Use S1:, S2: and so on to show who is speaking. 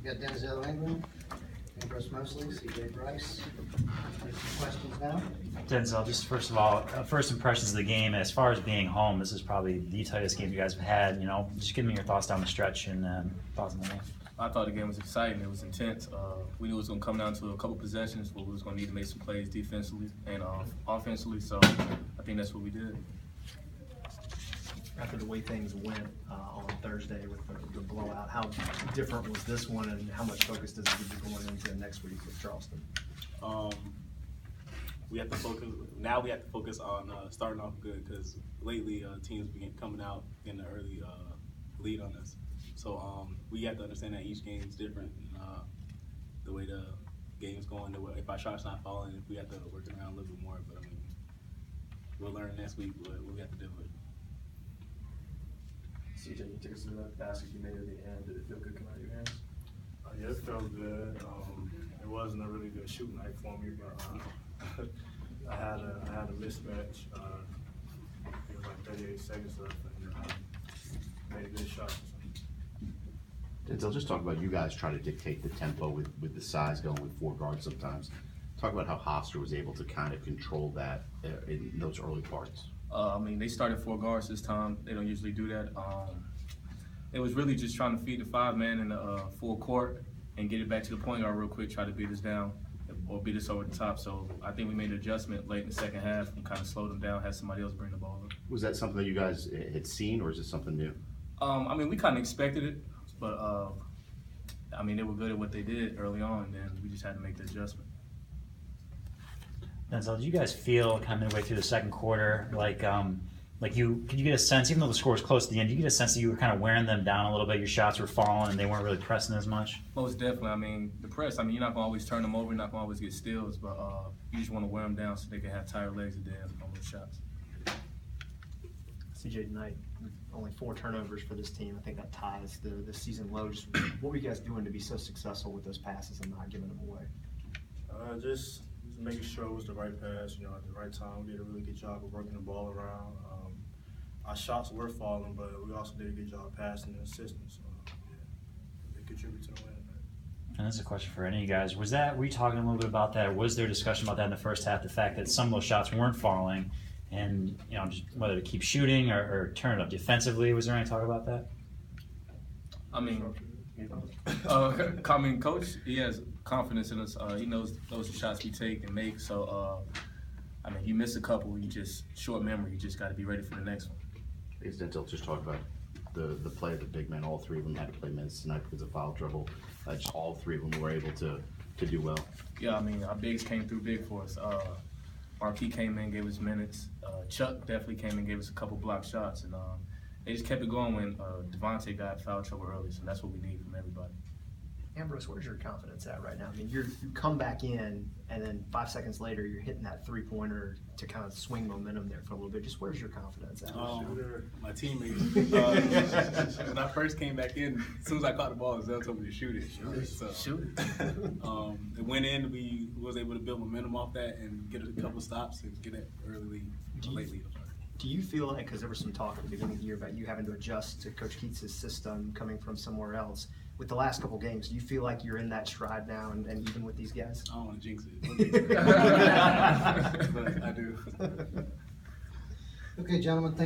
S1: We got Denzel Ingram, Ambrose Mosley, C.J. Bryce. Any questions now?
S2: Denzel, just first of all, first impressions of the game. As far as being home, this is probably the tightest game you guys have had. You know, just give me your thoughts down the stretch and thoughts on the game.
S3: I thought the game was exciting. It was intense. We knew it was going to come down to a couple possessions where we was going to need to make some plays defensively and offensively. So I think that's what we did.
S4: After the way things went on Thursday with the blowout, how different was this one, and how much focus does it give you going into next week with Charleston?
S5: We have to focus. Now we have to focus on starting off good, because lately teams begin coming out in the early lead on us. So we have to understand that each game is different. The way the game's going, if our shot's not falling, if we have to work it around a little bit more. But I mean, we'll learn next week what we have to deal with.
S4: C.J., you took us to that basket you made at the end. Did it feel good coming out of your hands?
S6: Yeah, it felt good. It wasn't a really good shoot night for me, but I had a mismatch. It was like 38 seconds left, and made a good shot.
S7: Denzel, just talk about you guys try to dictate the tempo with the size going with 4 guards sometimes. Talk about how Hofstra was able to kind of control that in those early parts.
S3: I mean, they started 4 guards this time. They don't usually do that. It was really just trying to feed the 5-man in the full court and get it back to the point guard real quick, try to beat us down or beat us over the top. So I think we made an adjustment late in the second half and kind of slowed them down, had somebody else bring the ball up.
S7: Was that something that you guys had seen, or is it something new?
S3: I mean, we kind of expected it, but I mean, they were good at what they did early on, and then we just had to make the adjustment.
S2: Denzel, did you guys feel kind of midway through the second quarter could you get a sense, even though the score was close at the end, you get a sense that you were kind of wearing them down a little bit, your shots were falling and they weren't really pressing as much?
S3: Most definitely. I mean, the press, you're not going to always turn them over, you're not going to always get steals, but you just want to wear them down so they can have tired legs at the end on those shots.
S4: C.J., tonight, only 4 turnovers for this team. I think that ties the season low. Just what were you guys doing to be so successful with those passes and not giving them away?
S6: Just making sure it was the right pass, at the right time. We did a really good job of working the ball around. Our shots were falling, but we also did a good job passing and assisting. So, they contribute to the win.
S2: And this is a question for any of you guys. Were you talking a little bit about that? Was there a discussion about that in the first half, the fact that some of those shots weren't falling, and just whether to keep shooting or turn it up defensively? Was there any talk about that?
S3: I mean, Coach, he has confidence in us. He knows those shots we take and make. So, I mean, you miss a couple, you just short memory. You just got to be ready for the next one.
S7: Denzel, just talk about the play of the big men. All 3 of them had to play minutes tonight because of foul trouble. Just all 3 of them were able to do well.
S3: Yeah, I mean, our bigs came through big for us. Marquis came in, gave us minutes. Chuck definitely came in, gave us a couple block shots, and they just kept it going when Devontae got foul trouble early. So that's what we need from everybody.
S4: Ambrose, where's your confidence at right now? I mean, you come back in, and then 5 seconds later, you're hitting that 3-pointer to kind of swing momentum there for a little bit. Just where's your confidence at?
S5: My teammates. When I first came back in, as soon as I caught the ball, Zell told me to shoot it. So, it went in. We was able to build momentum off that and get a couple stops and get it early late lead.
S4: Do you feel like, because there was some talk at the beginning of the year about you having to adjust to Coach Keats' system coming from somewhere else, with the last couple games, do you feel like you're in that stride now and even with these guys?
S5: I don't want to jinx it. But I do.
S1: Okay, gentlemen, thank you.